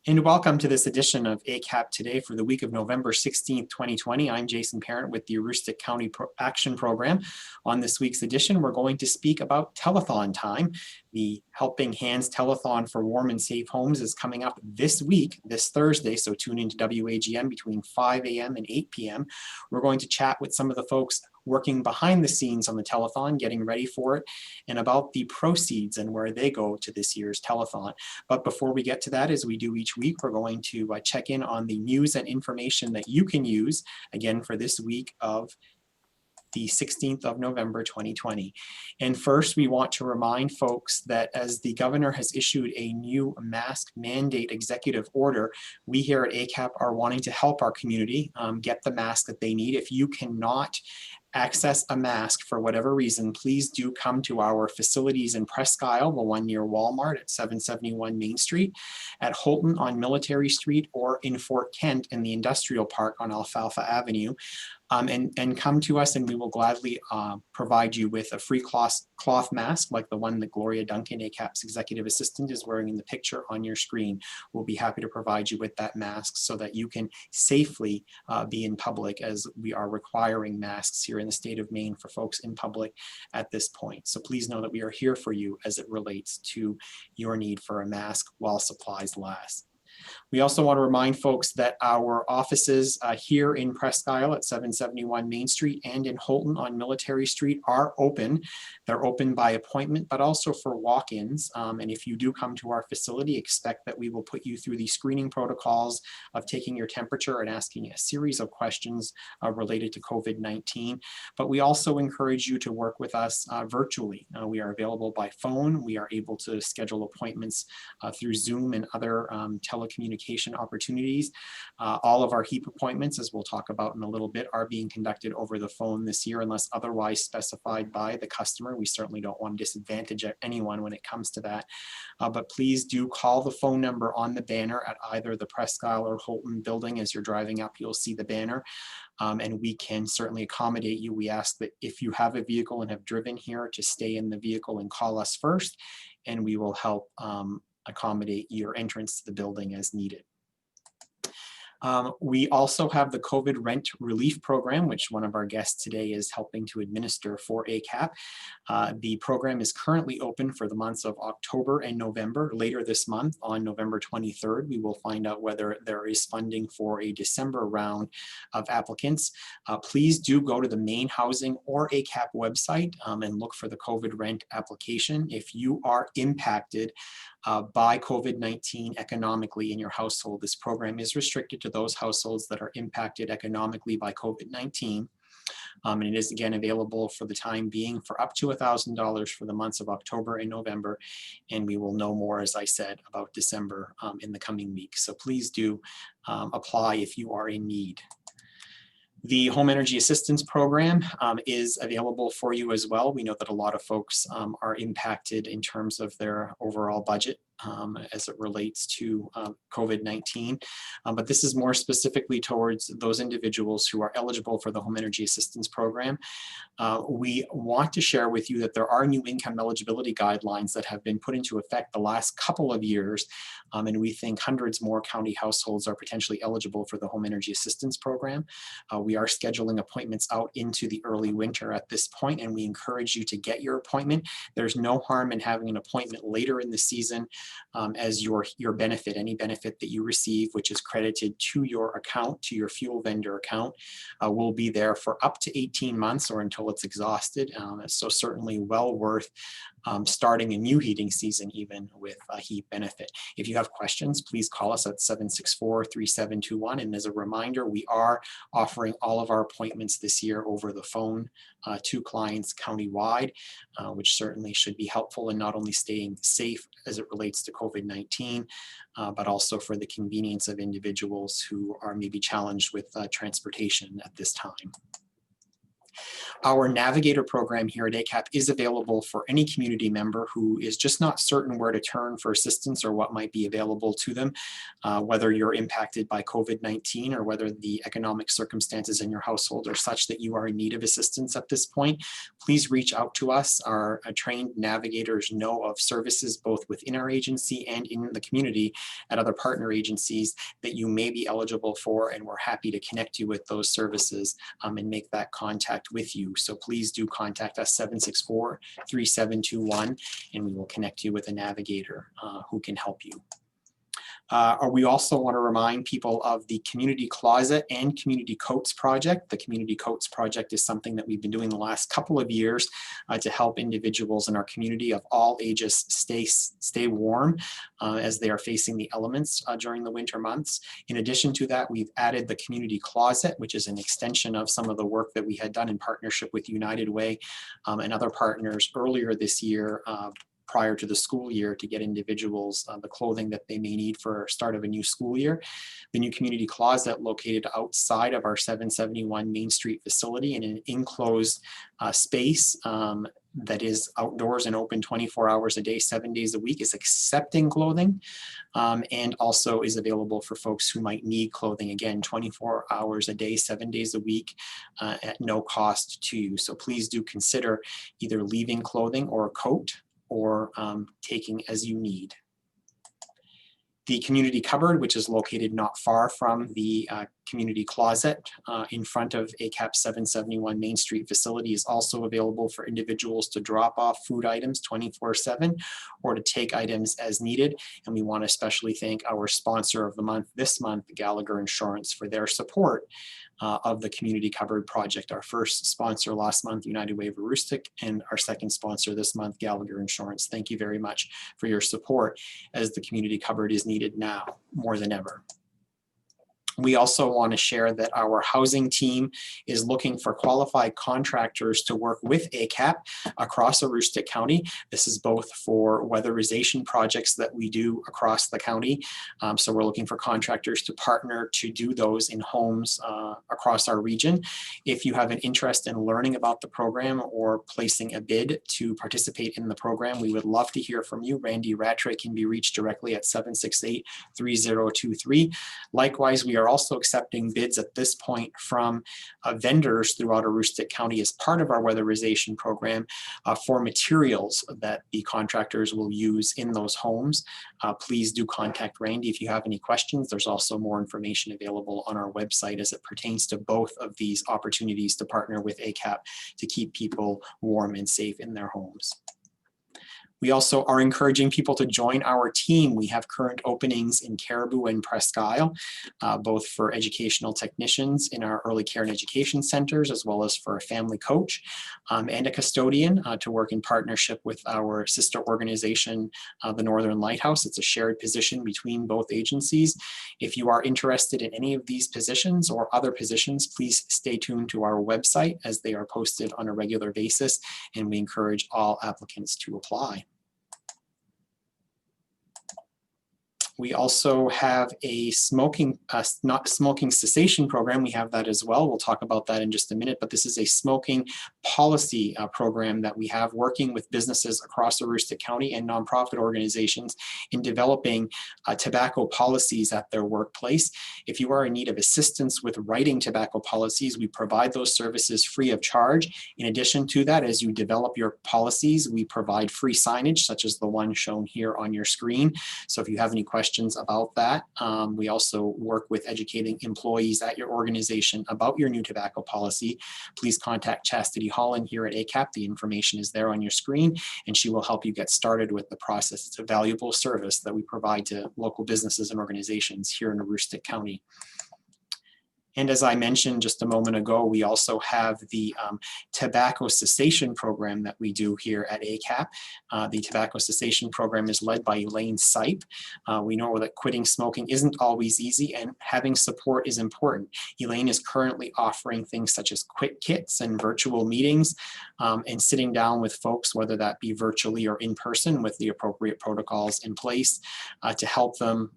And welcome to this edition of ACAP Today for the week of November 16th, 2020. I'm Jason Parent with the Aroostook County Action Program. On this week's edition, we're going to speak about telethon time. The Helping Hands Telethon for Warm and Safe Homes is coming up this week, this Thursday, so tune into WAGN between 5 a.m. and 8 p.m. We're going to chat with some of the folks working behind the scenes on the telethon, getting ready for it, and about the proceeds and where they go to this year's telethon. But before we get to that, as we do each week, we're going to check in on the news and information that you can use, again, for this week of the 16th of November 2020. And first, we want to remind folks that as the governor has issued a new mask mandate executive order, we here at ACAP are wanting to help our community get the mask that they need. If you cannot access a mask for whatever reason, please do come to our facilities in Presque Isle, the one near Walmart at 771 Main Street, at Holton on Military Street, or in Fort Kent in the Industrial Park on Alfalfa Avenue. And come to us and we will gladly provide you with a free cloth mask like the one that Gloria Duncan, ACAP's executive assistant, is wearing in the picture on your screen. We'll be happy to provide you with that mask so that you can safely be in public, as we are requiring masks here in the state of Maine for folks in public at this point. So please know that we are here for you as it relates to your need for a mask while supplies last. We also want to remind folks that our offices here in Presque Isle at 771 Main Street and in Holton on Military Street are open. They're open by appointment, but also for walk-ins. And if you do come to our facility, expect that we will put you through the screening protocols of taking your temperature and asking a series of questions related to COVID-19. But we also encourage you to work with us virtually. We are available by phone. We are able to schedule appointments through Zoom and other telecommunication opportunities. All of our HEAP appointments, as we'll talk about in a little bit, are being conducted over the phone this year unless otherwise specified by the customer. We certainly don't want to disadvantage anyone when it comes to that. But please do call the phone number on the banner at either the Presque Isle or Holton building. As you're driving up, you'll see the banner. And we can certainly accommodate you. We ask that if you have a vehicle and have driven here, to stay in the vehicle and call us first, and we will help accommodate your entrance to the building as needed. We also have the COVID Rent Relief Program, which one of our guests today is helping to administer for ACAP. The program is currently open for the months of October and November. Later this month, on November 23rd, we will find out whether there is funding for a December round of applicants. Please do go to the Maine Housing or ACAP website and look for the COVID rent application. If you are impacted by COVID-19 economically in your household, this program is restricted to those households that are impacted economically by COVID-19. And it is again available for the time being for up to $1,000 for the months of October and November. And we will know more, as I said, about December in the coming weeks. So please do apply if you are in need. The Home Energy Assistance Program is available for you as well. We know that a lot of folks are impacted in terms of their overall budget as it relates to COVID-19. But this is more specifically towards those individuals who are eligible for the Home Energy Assistance Program. We want to share with you that there are new income eligibility guidelines that have been put into effect the last couple of years. And we think hundreds more county households are potentially eligible for the Home Energy Assistance Program. We are scheduling appointments out into the early winter at this point, and we encourage you to get your appointment. There's no harm in having an appointment later in the season as your benefit, any benefit that you receive, which is credited to your account, to your fuel vendor account, will be there for up to 18 months or until it's exhausted. So certainly well worth starting a new heating season even with a heat benefit. If you have questions, please call us at 764-3721. And as a reminder, we are offering all of our appointments this year over the phone to clients countywide, which certainly should be helpful in not only staying safe as it relates to COVID-19, but also for the convenience of individuals who are maybe challenged with transportation at this time. Our Navigator program here at ACAP is available for any community member who is just not certain where to turn for assistance or what might be available to them, whether you're impacted by COVID-19 or whether the economic circumstances in your household are such that you are in need of assistance at this point. Please reach out to us. Our trained navigators know of services both within our agency and in the community at other partner agencies that you may be eligible for, and we're happy to connect you with those services and make that contact with you. So please do contact us 764-3721 and we will connect you with a navigator who can help you. We also want to remind people of the Community Closet and Community Coats project. The Community Coats project is something that we've been doing the last couple of years to help individuals in our community of all ages stay warm as they are facing the elements during the winter months. In addition to that, we've added the Community Closet, which is an extension of some of the work that we had done in partnership with United Way and other partners earlier this year prior to the school year to get individuals the clothing that they may need for start of a new school year. The new Community Closet located outside of our 771 Main Street facility in an enclosed space that is outdoors and open 24 hours a day, 7 days a week, is accepting clothing and also is available for folks who might need clothing, again, 24 hours a day, 7 days a week at no cost to you. So please do consider either leaving clothing or a coat or taking as you need. The community cupboard, which is located not far from the Community Closet in front of ACAP 771 Main Street facility, is also available for individuals to drop off food items 24/7 or to take items as needed. And we want to especially thank our sponsor of the month this month, Gallagher Insurance, for their support of the Community Cupboard project. Our first sponsor last month, United Way of Aroostook, and our second sponsor this month, Gallagher Insurance. Thank you very much for your support as the Community Cupboard is needed now more than ever. We also want to share that our housing team is looking for qualified contractors to work with ACAP across Aroostook County. This is both for weatherization projects that we do across the county. So we're looking for contractors to partner to do those in homes across our region. If you have an interest in learning about the program or placing a bid to participate in the program, we would love to hear from you. Randy Rattray can be reached directly at 768-3023. Likewise, we are also accepting bids at this point from vendors throughout Aroostook County as part of our weatherization program for materials that the contractors will use in those homes. Please do contact Randy if you have any questions. There's also more information available on our website as it pertains to both of these opportunities to partner with ACAP to keep people warm and safe in their homes. We also are encouraging people to join our team. We have current openings in Caribou and Presque Isle, both for educational technicians in our early care and education centers, as well as for a family coach and a custodian to work in partnership with our sister organization, the Northern Lighthouse. It's a shared position between both agencies. If you are interested in any of these positions or other positions, please stay tuned to our website as they are posted on a regular basis, and we encourage all applicants to apply. We also have a not smoking cessation program. We have that as well. We'll talk about that in just a minute, but this is a smoking policy program that we have working with businesses across Aroostook County and nonprofit organizations in developing tobacco policies at their workplace. If you are in need of assistance with writing tobacco policies, we provide those services free of charge. In addition to that, as you develop your policies, we provide free signage, such as the one shown here on your screen. So if you have any questions about that, we also work with educating employees at your organization about your new tobacco policy. Please contact Chastity Holland here at ACAP. The information is there on your screen, and she will help you get started with the process. It's a valuable service that we provide to local businesses and organizations here in Aroostook County. And as I mentioned just a moment ago, we also have the tobacco cessation program that we do here at ACAP. The tobacco cessation program is led by Elaine Sipe. We know that quitting smoking isn't always easy, and having support is important. Elaine is currently offering things such as quit kits and virtual meetings and sitting down with folks, whether that be virtually or in person, with the appropriate protocols in place to help them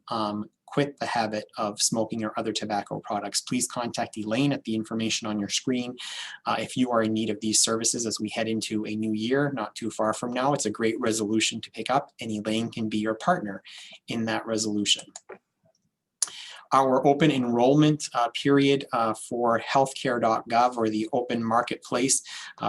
quit the habit of smoking or other tobacco products, please contact Elaine at the information on your screen. If you are in need of these services as we head into a new year, not too far from now, it's a great resolution to pick up, and Elaine can be your partner in that resolution. Our open enrollment period for healthcare.gov, or the open marketplace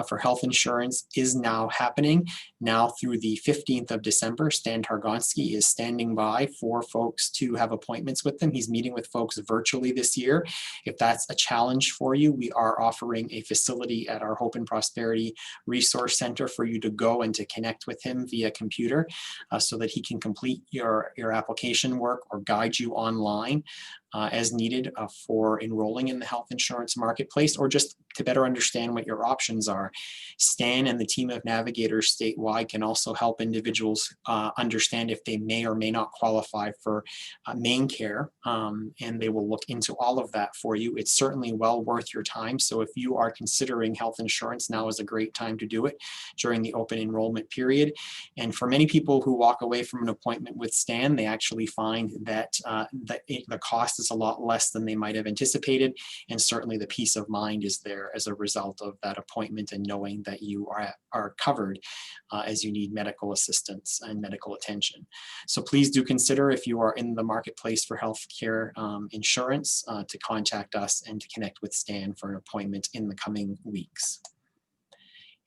for health insurance, is now happening. Now through the 15th of December, Stan Targonski is standing by for folks to have appointments with them. He's meeting with folks virtually this year. If that's a challenge for you, we are offering a facility at our Hope and Prosperity Resource Center for you to go and to connect with him via computer so that he can complete your application work or guide you online as needed for enrolling in the health insurance marketplace, or just to better understand what your options are. Stan and the team of navigators statewide can also help individuals understand if they may or may not qualify for main care, and they will look into all of that for you. It's certainly well worth your time. So if you are considering health insurance, now is a great time to do it during the open enrollment period. And for many people who walk away from an appointment with Stan, they actually find that the cost is a lot less than they might have anticipated, and certainly the peace of mind is there as a result of that appointment and knowing that you are covered as you need medical assistance and medical attention. So please do consider, if you are in the marketplace for healthcare insurance, to contact us and to connect with Stan for an appointment in the coming weeks.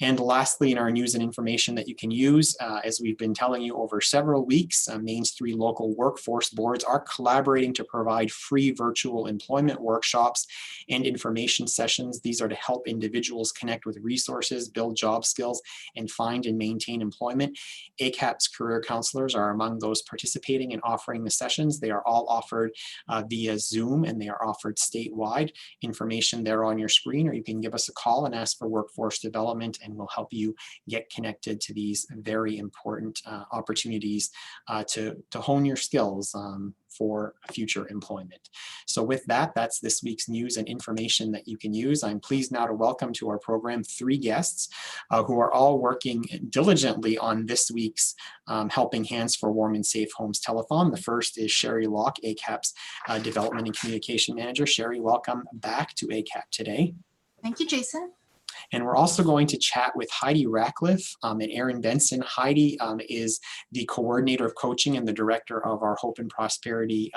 And lastly, in our news and information that you can use, as we've been telling you over several weeks, Maine's 3 local workforce boards are collaborating to provide free virtual employment workshops and information sessions. These are to help individuals connect with resources, build job skills, and find and maintain employment. ACAP's career counselors are among those participating and offering the sessions. They are all offered via Zoom, and they are offered statewide. Information there on your screen, or you can give us a call and ask for workforce development, and we'll help you get connected to these very important opportunities to hone your skills for future employment. So with that, that's this week's news and information that you can use. I'm pleased now to welcome to our program 3 guests who are all working diligently on this week's Helping Hands for Warm and Safe Homes Telethon. The first is Sherry Locke, ACAP's Development and Communication Manager. Sherry, welcome back to ACAP Today. Thank you, Jason. And we're also going to chat with Heidi Ratcliffe and Erin Benson. Heidi is the coordinator of coaching and the director of our Hope and Prosperity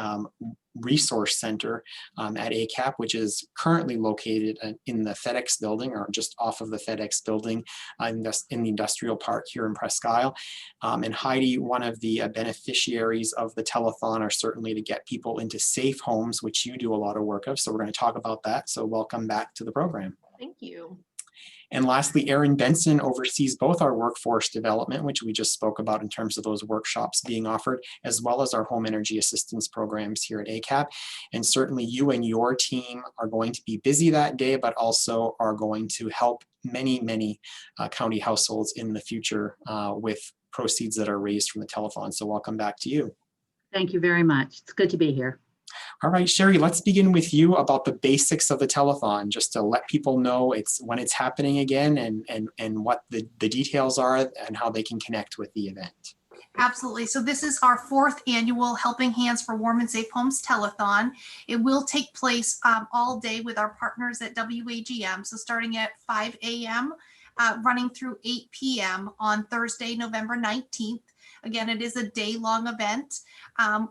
Resource Center at ACAP, which is currently located in the FedEx building, or just off of the FedEx building in the industrial park here in Presque Isle. And Heidi, one of the beneficiaries of the telethon, are certainly to get people into safe homes, which you do a lot of work of. So we're going to talk about that. So welcome back to the program. Thank you. And lastly, Erin Benson oversees both our workforce development, which we just spoke about in terms of those workshops being offered, as well as our home energy assistance programs here at ACAP. And certainly you and your team are going to be busy that day, but also are going to help many, many county households in the future with proceeds that are raised from the telethon. So welcome back to you. Thank you very much. It's good to be here. All right, Sherry, let's begin with you about the basics of the telethon, just to let people know when it's happening again, and what the details are and how they can connect with the event. Absolutely. So this is our 4th annual Helping Hands for Warm and Safe Homes Telethon. It will take place all day with our partners at WAGM. So starting at 5 a.m., running through 8 p.m. on Thursday, November 19th. Again, it is a day-long event.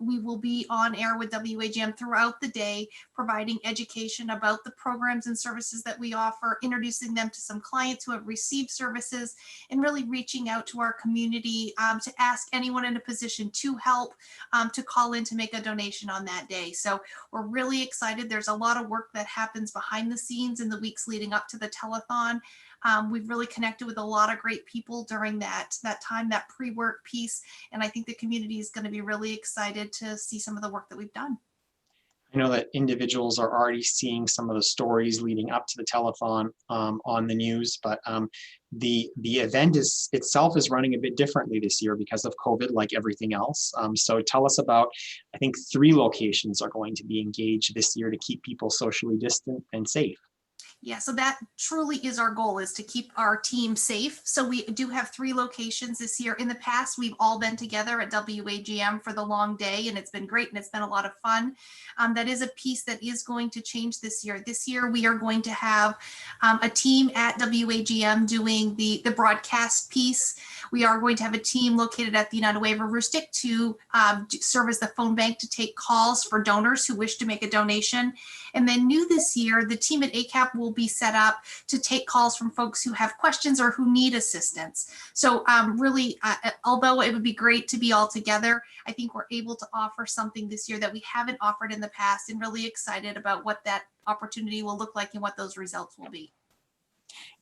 We will be on air with WAGM throughout the day, providing education about the programs and services that we offer, introducing them to some clients who have received services, and really reaching out to our community to ask anyone in a position to help to call in to make a donation on that day. So we're really excited. There's a lot of work that happens behind the scenes in the weeks leading up to the telethon. We've really connected with a lot of great people during that time, that pre-work piece. And I think the community is going to be really excited to see some of the work that we've done. I know that individuals are already seeing some of the stories leading up to the telethon on the news, but the event itself is running a bit differently this year because of COVID, like everything else. So tell us about, I think 3 locations are going to be engaged this year to keep people socially distant and safe. Yeah, so that truly is our goal, is to keep our team safe. So we do have 3 locations this year. In the past, we've all been together at WAGM for the long day, and it's been great and it's been a lot of fun. That is a piece that is going to change this year. This year, we are going to have a team at WAGM doing the broadcast piece. We are going to have a team located at the United Way of Aroostook to serve as the phone bank to take calls for donors who wish to make a donation. And then new this year, the team at ACAP will be set up to take calls from folks who have questions or who need assistance. So really, although it would be great to be all together, I think we're able to offer something this year that we haven't offered in the past, and really excited about what that opportunity will look like and what those results will be.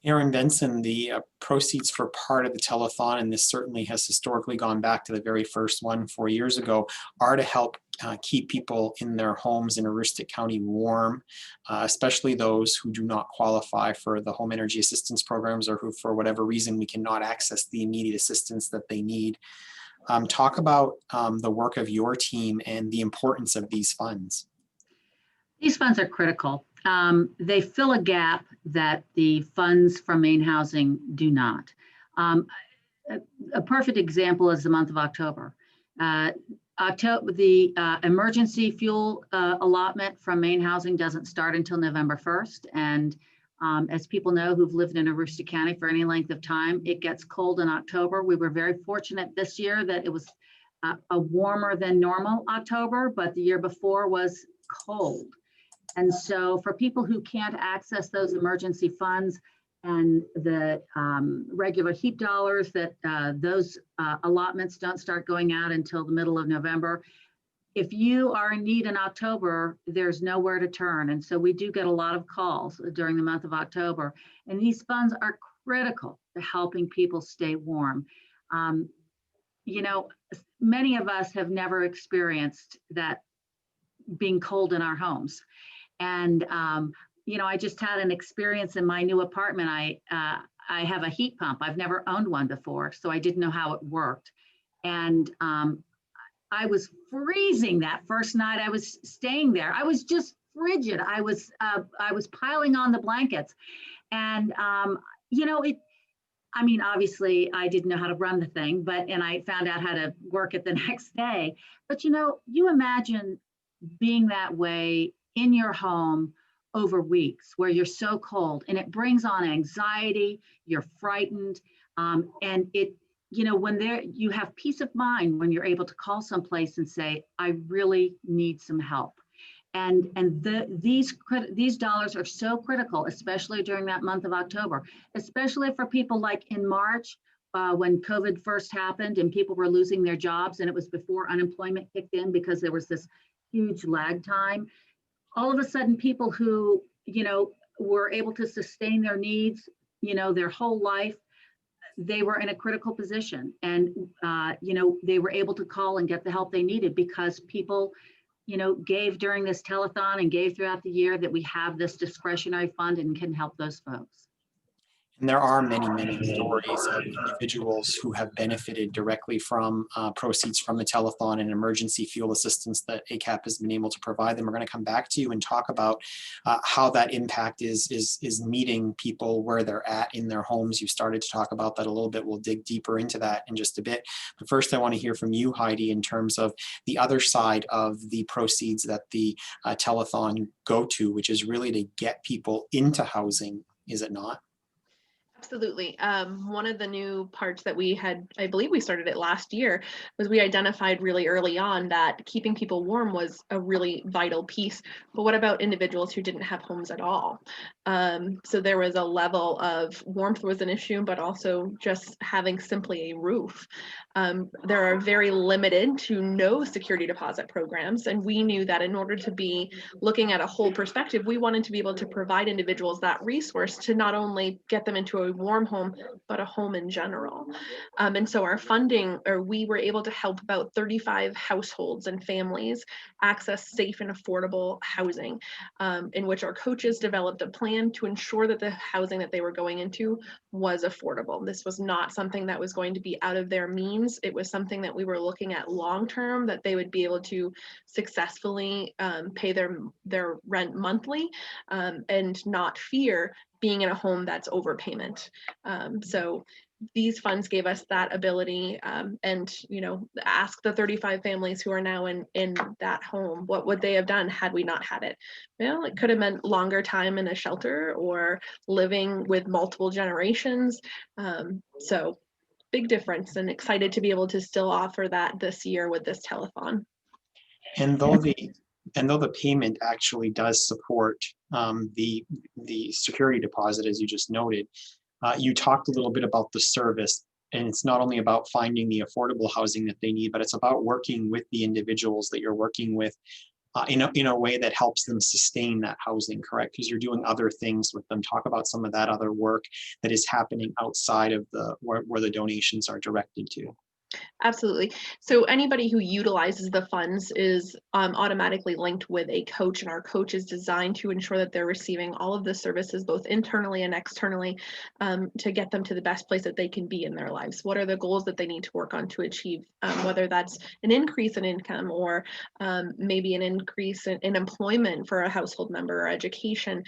Aaron Benson, the proceeds for part of the telethon, and this certainly has historically gone back to the very first one 4 years ago, are to help keep people in their homes in Aroostook County warm, especially those who do not qualify for the home energy assistance programs, or who, for whatever reason, we cannot access the immediate assistance that they need. Talk about the work of your team and the importance of these funds. These funds are critical. They fill a gap that the funds from Maine Housing do not. A perfect example is the month of October. The emergency fuel allotment from Maine Housing doesn't start until November 1st. And as people know who've lived in Aroostook County for any length of time, it gets cold in October. We were very fortunate this year that it was a warmer than normal October, but the year before was cold. And so for people who can't access those emergency funds and the regular HEAP dollars, that those allotments don't start going out until the middle of November. If you are in need in October, there's nowhere to turn. And so we do get a lot of calls during the month of October. And these funds are critical to helping people stay warm. You know, many of us have never experienced that, being cold in our homes. And, you know, I just had an experience in my new apartment. I have a heat pump. I've never owned one before, so I didn't know how it worked. And I was freezing that first night I was staying there. I was just frigid. I was piling on the blankets. And, you know, I mean, obviously I didn't know how to run the thing, and I found out how to work it the next day. But, you know, you imagine being that way in your home over weeks where you're so cold, and it brings on anxiety, you're frightened, and it, you know, when you have peace of mind when you're able to call someplace and say, I really need some help. And these dollars are so critical, especially during that month of October, especially for people like in March, when COVID first happened and people were losing their jobs, and it was before unemployment kicked in because there was this huge lag time. All of a sudden, people who, you know, were able to sustain their needs, you know, their whole life, they were in a critical position. And, you know, they were able to call and get the help they needed because people, you know, gave during this telethon and gave throughout the year that we have this discretionary fund and can help those folks. And there are many, many stories of individuals who have benefited directly from proceeds from the telethon and emergency fuel assistance that ACAP has been able to provide them. We're going to come back to you and talk about how that impact is meeting people where they're at in their homes. You started to talk about that a little bit. We'll dig deeper into that in just a bit. But first, I want to hear from you, Heidi, in terms of the other side of the proceeds that the telethon go to, which is really to get people into housing, is it not? Absolutely. One of the new parts that we had, I believe we started it last year, was we identified really early on that keeping people warm was a really vital piece. But what about individuals who didn't have homes at all? So there was a level of warmth was an issue, but also just having simply a roof. There are very limited to no security deposit programs. And we knew that in order to be looking at a whole perspective, we wanted to be able to provide individuals that resource to not only get them into a warm home, but a home in general. And so our funding, or we were able to help about 35 households and families access safe and affordable housing, in which our coaches developed a plan to ensure that the housing that they were going into was affordable. This was not something that was going to be out of their means. It was something that we were looking at long-term, that they would be able to successfully pay their rent monthly, and not fear being in a home that's overpayment. So these funds gave us that ability, and ask the 35 families who are now in that home, what would they have done had we not had it? Well, it could have meant longer time in a shelter or living with multiple generations. So big difference, and excited to be able to still offer that this year with this telethon. And though the payment actually does support the security deposit, as you just noted, you talked a little bit about the service, and it's not only about finding the affordable housing that they need, but it's about working with the individuals that you're working with in a way that helps them sustain that housing, correct? Because you're doing other things with them. Talk about some of that other work that is happening outside of where the donations are directed to. Absolutely. So anybody who utilizes the funds is automatically linked with a coach, and our coach is designed to ensure that they're receiving all of the services, both internally and externally, to get them to the best place that they can be in their lives. What are the goals that they need to work on to achieve, whether that's an increase in income or maybe an increase in employment for a household member, or education.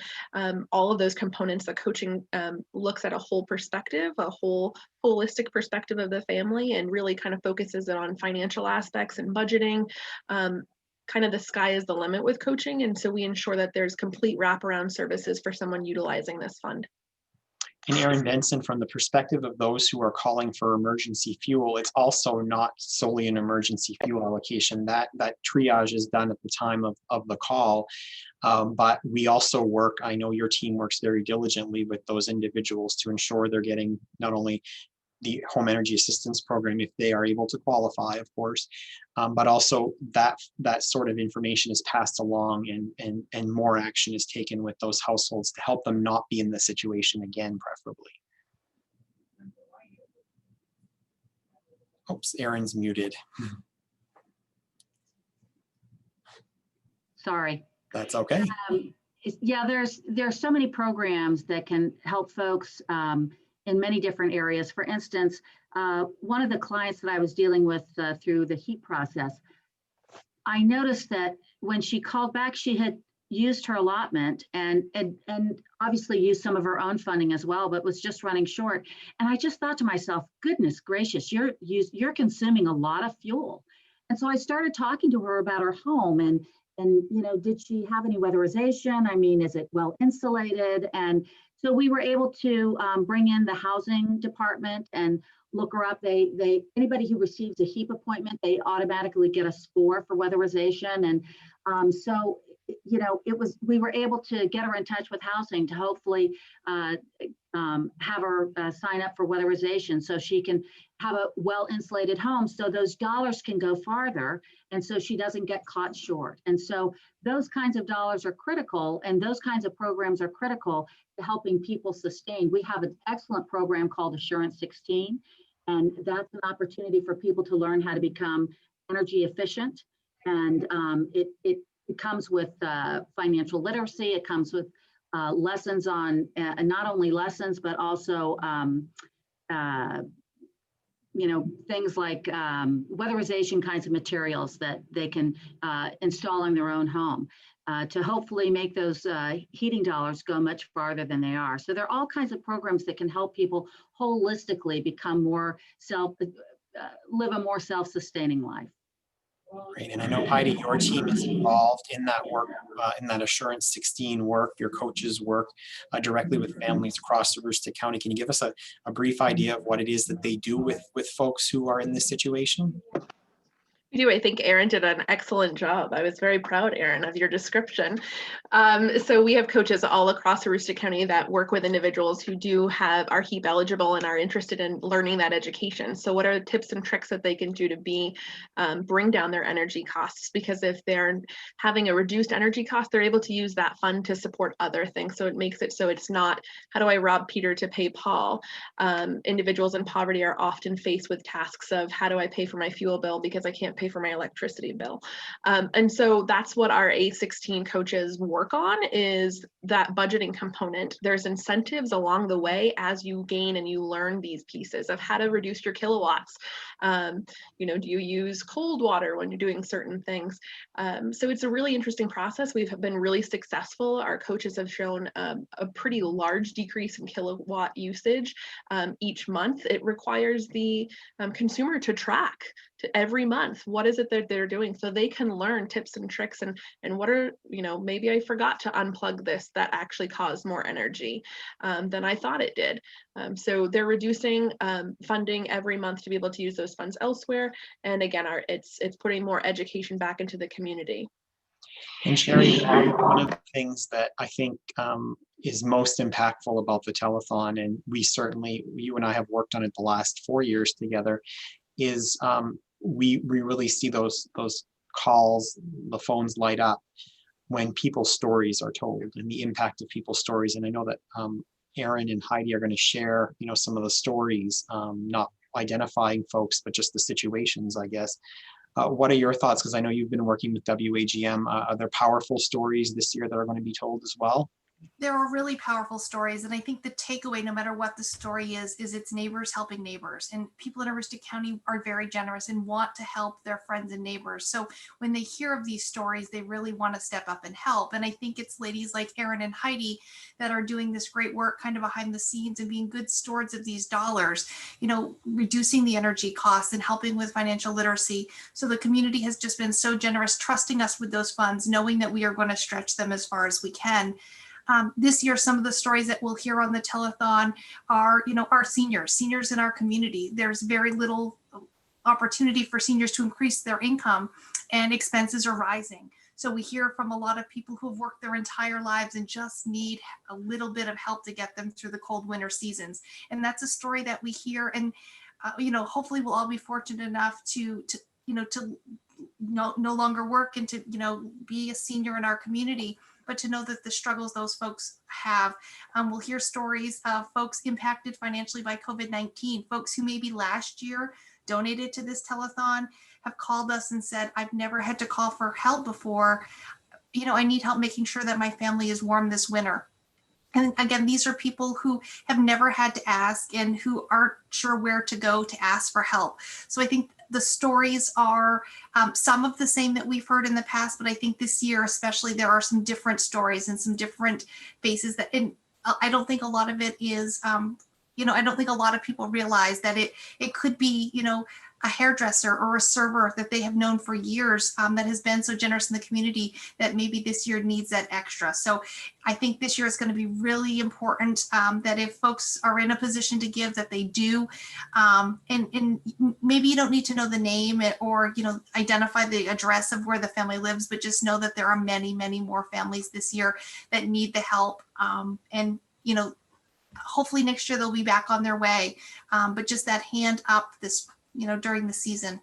All of those components, the coaching looks at a whole perspective, a whole holistic perspective of the family, and really kind of focuses on financial aspects and budgeting. Kind of the sky is the limit with coaching, and so we ensure that there's complete wraparound services for someone utilizing this fund. And Aaron Benson, from the perspective of those who are calling for emergency fuel, it's also not solely an emergency fuel allocation. That triage is done at the time of the call. But we also work, I know your team works very diligently with those individuals to ensure they're getting not only the home energy assistance program if they are able to qualify, of course, but also that sort of information is passed along, and more action is taken with those households to help them not be in the situation again, preferably. Oops, Aaron's muted. Sorry. That's okay. Yeah, there's so many programs that can help folks in many different areas. For instance, one of the clients that I was dealing with through the HEAP process, I noticed that when she called back, she had used her allotment and obviously used some of her own funding as well, but was just running short. And I just thought to myself, goodness gracious, you're consuming a lot of fuel. And so I started talking to her about her home, and did she have any weatherization? I mean, is it well insulated? And so we were able to bring in the housing department and look her up. Anybody who receives a HEAP appointment, they automatically get a score for weatherization. And so we were able to get her in touch with housing to hopefully have her sign up for weatherization so she can have a well-insulated home, so those dollars can go farther, and so she doesn't get caught short. And so those kinds of dollars are critical, and those kinds of programs are critical to helping people sustain. We have an excellent program called Assurance 16, and that's an opportunity for people to learn how to become energy efficient. And it comes with financial literacy. It comes with lessons on, not only lessons, but also things like weatherization kinds of materials that they can install in their own home to hopefully make those heating dollars go much farther than they are. So there are all kinds of programs that can help people holistically become more live a more self-sustaining life. Great, and I know Heidi, your team is involved in that work, in that Assurance 16 work. Your coaches work directly with families across Aroostook County. Can you give us a brief idea of what it is that they do with folks who are in this situation? I do. I think Erin did an excellent job. I was very proud, Erin, of your description. So we have coaches all across Aroostook County that work with individuals who are HEAP eligible and are interested in learning that education. So what are the tips and tricks that they can do to bring down their energy costs? Because if they're having a reduced energy cost, they're able to use that fund to support other things. So it makes it so it's not, how do I rob Peter to pay Paul? Individuals in poverty are often faced with tasks of, how do I pay for my fuel bill because I can't pay for my electricity bill. And so that's what our A16 coaches work on, is that budgeting component. There's incentives along the way as you gain and you learn these pieces of how to reduce your kilowatts. Do you use cold water when you're doing certain things? So it's a really interesting process. We've been really successful. Our coaches have shown a pretty large decrease in kilowatt usage each month. It requires the consumer to track every month what is it that they're doing, so they can learn tips and tricks and what are, maybe I forgot to unplug this that actually caused more energy than I thought it did. So they're reducing funding every month to be able to use those funds elsewhere, and again, it's putting more education back into the community. And Sherry, one of the things that I think is most impactful about the telethon, and you and I have worked on it the last 4 years together, is we really see those calls, the phones light up when people's stories are told and the impact of people's stories. And I know that Erin and Heidi are going to share, some of the stories, not identifying folks, but just the situations, I guess. What are your thoughts? Because I know you've been working with WAGM. Are there powerful stories this year that are going to be told as well? There are really powerful stories, and I think the takeaway, no matter what the story is it's neighbors helping neighbors, and people in Aroostook County are very generous and want to help their friends and neighbors. So when they hear of these stories, they really want to step up and help. And I think it's ladies like Erin and Heidi that are doing this great work kind of behind the scenes and being good stewards of these dollars, reducing the energy costs and helping with financial literacy. So the community has just been so generous, trusting us with those funds, knowing that we are going to stretch them as far as we can. This year, some of the stories that we'll hear on the telethon are, our seniors in our community. There's very little opportunity for seniors to increase their income, and expenses are rising. So we hear from a lot of people who've worked their entire lives and just need a little bit of help to get them through the cold winter seasons. And that's a story that we hear. And, hopefully we'll all be fortunate enough to no longer work and to, be a senior in our community, but to know that the struggles those folks have. We'll hear stories of folks impacted financially by COVID-19, folks who maybe last year donated to this telethon, have called us and said, I've never had to call for help before. I need help making sure that my family is warm this winter. And again, these are people who have never had to ask and who aren't sure where to go to ask for help. So I think the stories are some of the same that we've heard in the past, but I think this year especially there are some different stories and some different faces that, and I don't think a lot of it is, I don't think a lot of people realize that it could be, a hairdresser or a server that they have known for years that has been so generous in the community that maybe this year needs that extra. So I think this year is going to be really important that if folks are in a position to give, that they do. And maybe you don't need to know the name or, identify the address of where the family lives, but just know that there are many, many more families this year that need the help. And, hopefully next year they'll be back on their way. But just that hand up this, during the season.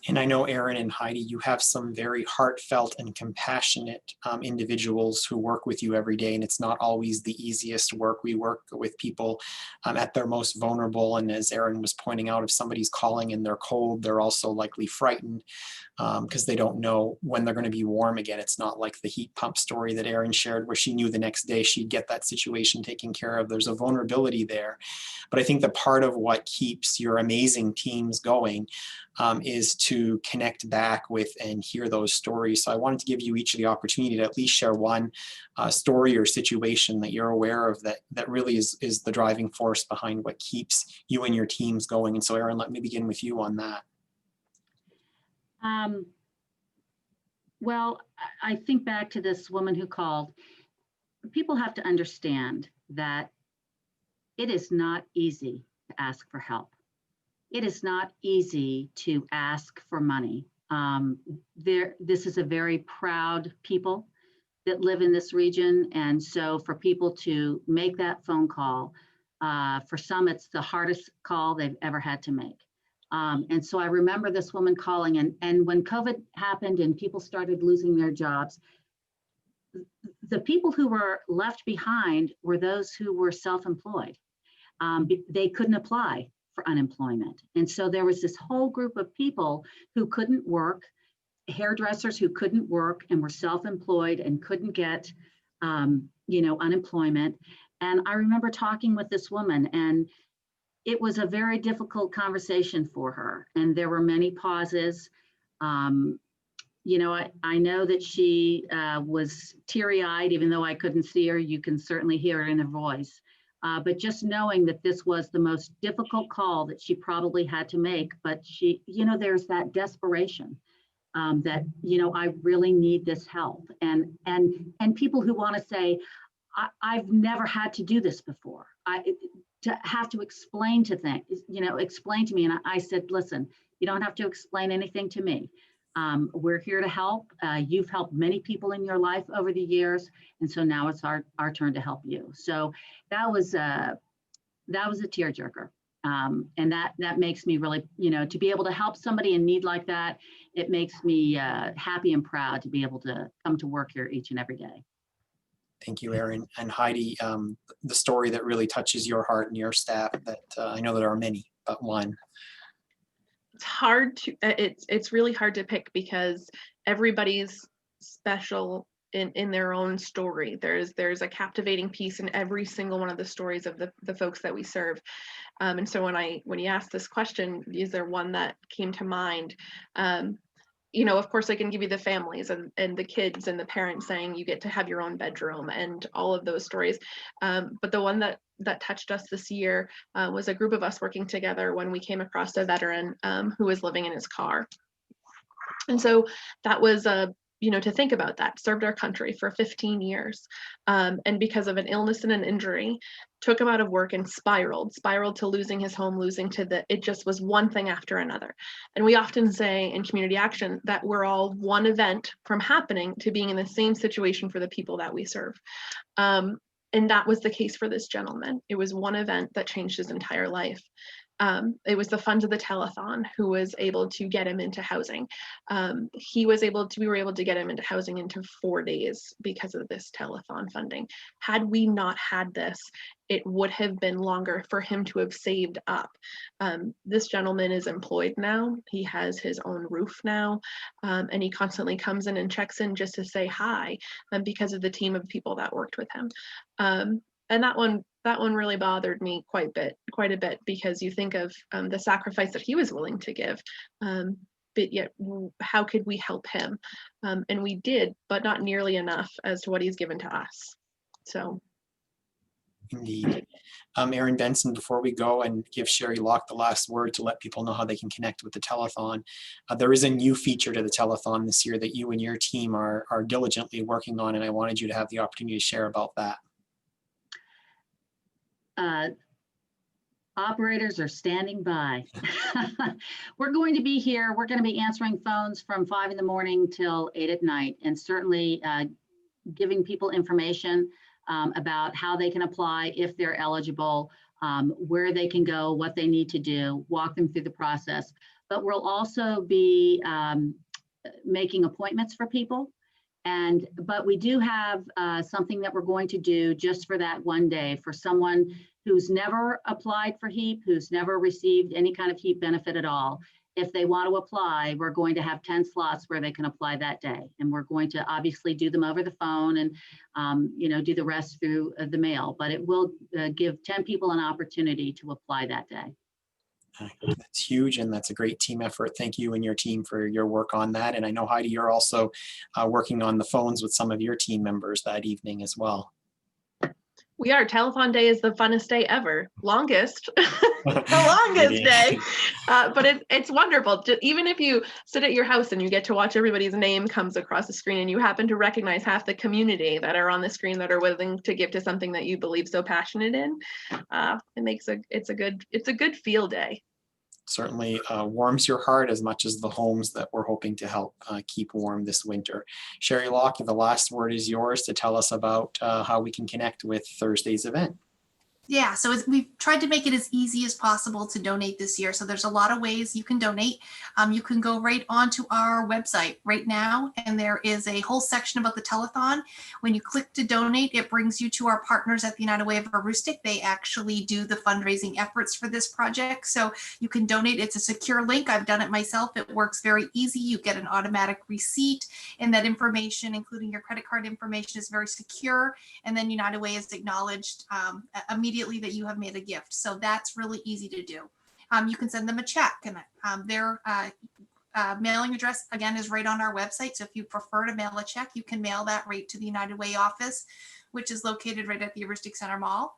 And I know, Erin and Heidi, you have some very heartfelt and compassionate individuals who work with you every day, and it's not always the easiest work. We work with people at their most vulnerable, and as Erin was pointing out, if somebody's calling and they're cold, they're also likely frightened because they don't know when they're going to be warm again. It's not like the heat pump story that Erin shared where she knew the next day she'd get that situation taken care of. There's a vulnerability there. But I think the part of what keeps your amazing teams going is to connect back with and hear those stories. So I wanted to give you each the opportunity to at least share one story or situation that you're aware of that really is the driving force behind what keeps you and your teams going. And so Erin, let me begin with you on that. Well, I think back to this woman who called. People have to understand that it is not easy to ask for help. it is not easy to ask for money. This is a very proud people that live in this region. And so for people to make that phone call, for some, it's the hardest call they've ever had to make. And so I remember this woman calling, and when COVID happened and people started losing their jobs, the people who were left behind were those who were self-employed. They couldn't apply for unemployment. And so there was this whole group of people who couldn't work, hairdressers who couldn't work and were self-employed and couldn't get, unemployment. And I remember talking with this woman, and it was a very difficult conversation for her. And there were many pauses. I know that she was teary-eyed, even though I couldn't see her. You can certainly hear it in her voice. But just knowing that this was the most difficult call that she probably had to make, but she, there's that desperation that, I really need this help. And people who want to say, I've never had to do this before. To have to explain to things, explain to me. And I said, listen, you don't have to explain anything to me. We're here to help. You've helped many people in your life over the years. And so now it's our turn to help you. So that was a tearjerker. And that makes me really, to be able to help somebody in need like that, it makes me happy and proud to be able to come to work here each and every day. Thank you, Erin. And Heidi, the story that really touches your heart and your staff that I know there are many, but one. It's really hard to pick because everybody's special in their own story. There's a captivating piece in every single one of the stories of the folks that we serve. And so when you asked this question, is there one that came to mind? Of course I can give you the families and the kids and the parents saying you get to have your own bedroom and all of those stories. But the one that touched us this year was a group of us working together when we came across a veteran who was living in his car. And so that was to think about that, served our country for 15 years. And because of an illness and an injury, took him out of work and spiraled to losing his home, it just was one thing after another. And we often say in community action that we're all one event from happening to being in the same situation for the people that we serve. And that was the case for this gentleman. It was one event that changed his entire life. It was the funds of the telethon who was able to get him into housing. We were able to get him into housing into 4 days because of this telethon funding. Had we not had this, it would have been longer for him to have saved up. This gentleman is employed now. He has his own roof now, and he constantly comes in and checks in just to say hi, because of the team of people that worked with him. And that one really bothered me quite a bit, because you think of the sacrifice that he was willing to give, but yet how could we help him? And we did, but not nearly enough as to what he's given to us. So. Indeed. Erin Benson, before we go and give Sherry Locke the last word to let people know how they can connect with the telethon, there is a new feature to the telethon this year that you and your team are diligently working on, and I wanted you to have the opportunity to share about that. Operators are standing by. We're going to be here. We're going to be answering phones from 5 in the morning till 8 at night, and certainly giving people information about how they can apply if they're eligible, where they can go, what they need to do, walk them through the process. But we'll also be making appointments for people. But we do have something that we're going to do just for that one day for someone who's never applied for HEAP, who's never received any kind of HEAP benefit at all. If they want to apply, we're going to have 10 slots where they can apply that day. And we're going to obviously do them over the phone and, do the rest through the mail. But it will give 10 people an opportunity to apply that day. That's huge, and that's a great team effort. Thank you and your team for your work on that. And I know, Heidi, you're also working on the phones with some of your team members that evening as well. We are. Telethon Day is the funnest day ever. Longest, the longest day. But it's wonderful. Even if you sit at your house and you get to watch everybody's name comes across the screen, and you happen to recognize half the community that are on the screen that are willing to give to something that you believe so passionate in, it's a good field day. certainly warms your heart as much as the homes that we're hoping to help keep warm this winter. Sherry Locke, the last word is yours to tell us about how we can connect with Thursday's event. Yeah, so we've tried to make it as easy as possible to donate this year. So there's a lot of ways you can donate. You can go right onto our website right now, and there is a whole section about the telethon. When you click to donate, it brings you to our partners at the United Way of Aroostook. They actually do the fundraising efforts for this project. So you can donate. It's a secure link. I've done it myself. It works very easy. You get an automatic receipt, and that information, including your credit card information, is very secure. And then United Way is acknowledged immediately that you have made a gift. So that's really easy to do. You can send them a check, and their mailing address, again, is right on our website. So if you prefer to mail a check, you can mail that right to the United Way office, which is located right at the Aroostook Center Mall.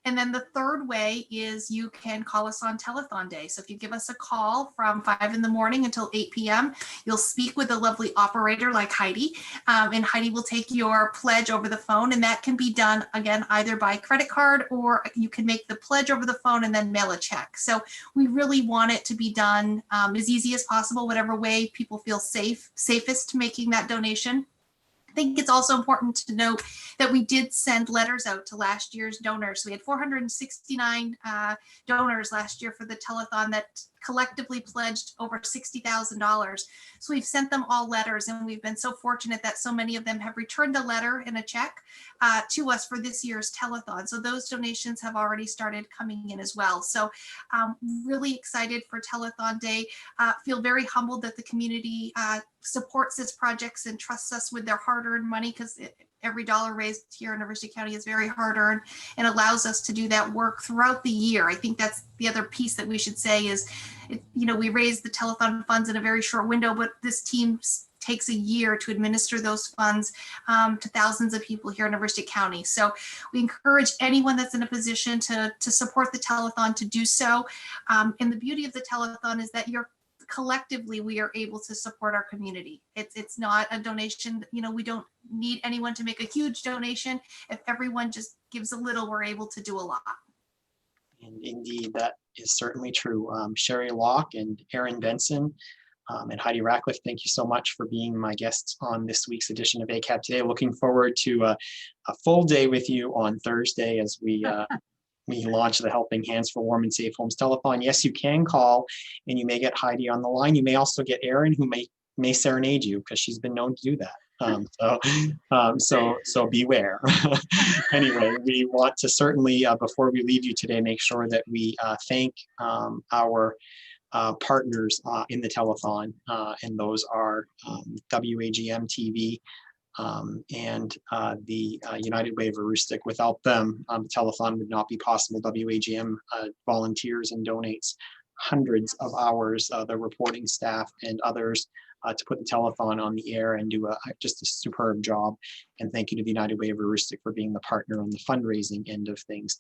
And then the third way is you can call us on telethon day. So if you give us a call from 5 in the morning until 8 p.m., you'll speak with a lovely operator like Heidi, and Heidi will take your pledge over the phone. And that can be done, again, either by credit card, or you can make the pledge over the phone and then mail a check. So we really want it to be done as easy as possible, whatever way people feel safest making that donation. I think it's also important to note that we did send letters out to last year's donors. We had 469 donors last year for the telethon that collectively pledged over $60,000. So we've sent them all letters, and we've been so fortunate that so many of them have returned a letter and a check to us for this year's telethon. So those donations have already started coming in as well. So really excited for Telethon Day. Feel very humbled that the community supports this project and trusts us with their hard-earned money, because every dollar raised here in Aroostook County is very hard-earned and allows us to do that work throughout the year. I think that's the other piece that we should say is, we raised the telethon funds in a very short window, but this team takes a year to administer those funds to thousands of people here in Aroostook County. So we encourage anyone that's in a position to support the telethon to do so. And the beauty of the telethon is that collectively we are able to support our community. It's not a donation, we don't need anyone to make a huge donation. If everyone just gives a little, we're able to do a lot. And indeed, that is certainly true. Sherry Locke and Erin Benson and Heidi Ratcliffe, thank you so much for being my guests on this week's edition of ACAP Today. Looking forward to a full day with you on Thursday as we launch the Helping Hands for Warm and Safe Homes Telethon. Yes, you can call, and you may get Heidi on the line. You may also get Erin, who may serenade you, because she's been known to do that. So beware. Anyway, we want to certainly, before we leave you today, make sure that we thank our partners in the telethon, and those are WAGM TV and the United Way of Aroostook. Without them, the telethon would not be possible. WAGM volunteers and donates hundreds of hours, the reporting staff and others, to put the telethon on the air and do just a superb job. And thank you to the United Way of Aroostook for being the partner on the fundraising end of things.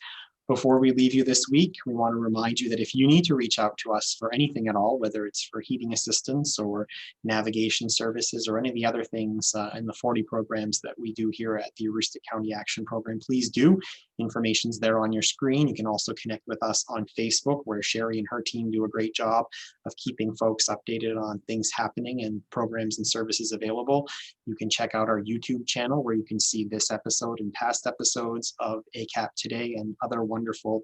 Before we leave you this week, we want to remind you that if you need to reach out to us for anything at all, whether it's for heating assistance or navigation services or any of the other things in the 40 programs that we do here at the Aroostook County Action Program, please do. Information's there on your screen. You can also connect with us on Facebook, where Sherry and her team do a great job of keeping folks updated on things happening and programs and services available. You can check out our YouTube channel, where you can see this episode and past episodes of ACAP Today and other wonderful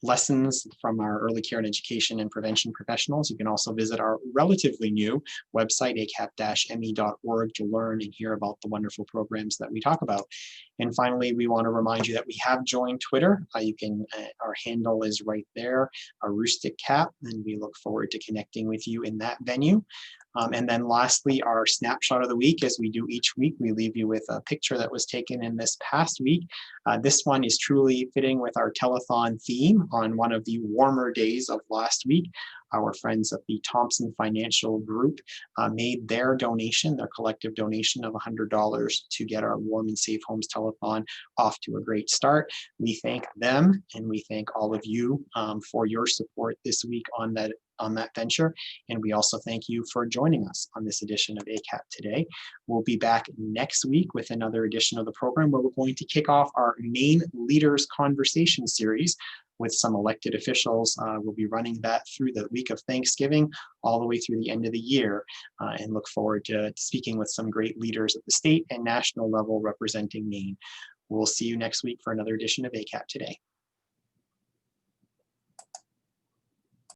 lessons from our early care and education and prevention professionals. You can also visit our relatively new website, acap-me.org, to learn and hear about the wonderful programs that we talk about. And finally, we want to remind you that we have joined Twitter. Our handle is right there, Aroostook Cap, and we look forward to connecting with you in that venue. And then lastly, our snapshot of the week, as we do each week, we leave you with a picture that was taken in this past week. This one is truly fitting with our telethon theme on one of the warmer days of last week. Our friends at the Thompson Financial Group made their donation, their collective donation of $100 to get our Warm and Safe Homes Telethon off to a great start. We thank them, and we thank all of you for your support this week on that venture. And we also thank you for joining us on this edition of ACAP Today. We'll be back next week with another edition of the program, where we're going to kick off our main leaders conversation series with some elected officials. We'll be running that through the week of Thanksgiving all the way through the end of the year, and look forward to speaking with some great leaders at the state and national level representing Maine. We'll see you next week for another edition of ACAP Today.